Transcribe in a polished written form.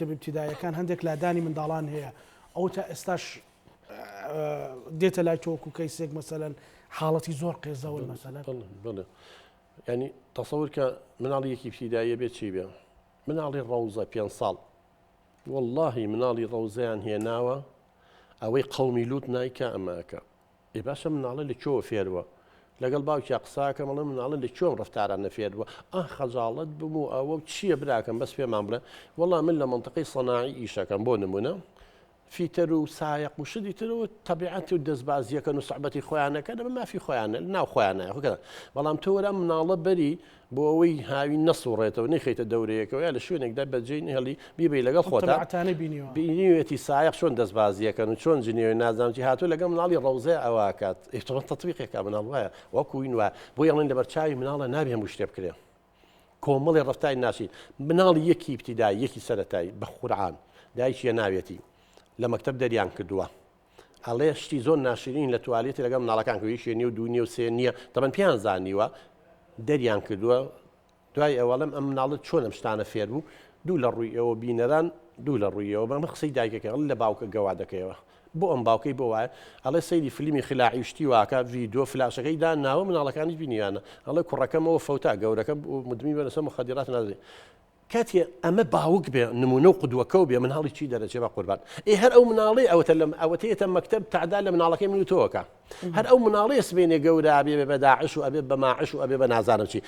مەکتب ابتیداییەکان هەندێک لادانی منداڵان هەیە ئەو تا ئێستاش دێتە لای تۆکو کەیسێک مەسەلەن حاڵەتی زۆر قێزەوە مەسەلەن بڵێ ینی تەسەور کە مناڵیەکی ابتیداییە بێت چی بێ مناڵی ڕەوزە 5 ساڵ واللهی مناڵی ڕەوزەیان هێناوە ئەوەی قەومی لوت نایکە ئەماکە ئێ باشە مناڵە لە کۆ فێروە لەگەڵ باوکی قساکە مەڵە مناڵە لە چۆن ڕفتاران نەفێروە خەجاڵت بوو ئەوە چییە براکەم بەس پێمان بڵێ وەڵام من لە منطقەی سەناعی ئیشەکەم بۆ نمونە فیتر و سایق و شدی ترەوە تەبیعەتی و دەستبازیەکەن و سوحبەتی خۆیانەکە دەبە مافی خۆیانە ناو خۆیانە خۆکە بەڵام تۆ وەرە مناڵە بەری بۆ ئەوەی هاوی نەسوڕێتەوە نەخیتە دەورەیەکەوە یا لە شوێنێکدا بەجێی هەڵی بیبی لەگەڵ خۆتە بینیوێتی سایق چۆن دەستبازیەکەن و چۆن جنێوی نازانکی هاتوو لەگەڵ مناڵی ڕەوزەیە ئەواکات ئێتۆ تەطبیقێکا مناڵ وایە وەکوین وە بۆ یەڵێن لەبەرچاوی مناڵە نابێ هەموو شتێ بکرێ کۆمەڵی ڕفتاری ناشین مناڵی یەکی ابتیدایی یەکی سەرەتایی بە قورعان دایکیە ناوێتی لە مەکتەب دەریان کردووە ئەڵێ شتی زۆر ناشرین لە توالێتی لەگەڵ مناڵەکان کردوی شوێنی و دوو و سێ نییە تەمەەن پیان زانیوە دەریان کردووە دوای ئەوەڵم ئەم مناڵت چۆن ئەم شتانە فێر بوو دوو لە ڕووی ئەوە بینەران دوو لە ڕوویەوە بەمە قسەی دایکەکە لە باوکە گەوا دەکەیەوە بۆ ئەم باوکەی بۆ وایە ئەڵێ سەیری فیلمی خلاعی شتی واکە ڤیدۆ فلاشەکەی دا ناوە مناڵەکانی بینیوانە ئەڵێ کوڕەکەمەوە فەوتا گەورەکە مدمی بەرەسە مخدرات نازێ کاتێ ئەمە باوک بێ نمونە و قودوەکە و بێ مناڵی چی دەرەچێ بە قوربان هەر ئەو مناڵی ئەوەتە لەم ئەوەتێتە مەکتەب تعدا لە مناڵەکەی من و تۆکە هەر ئەو مناڵی سبێنێ گەورە ئەبێ بە داعش و ئەبێ بە ماعش و ئەبێ بە نازانم چی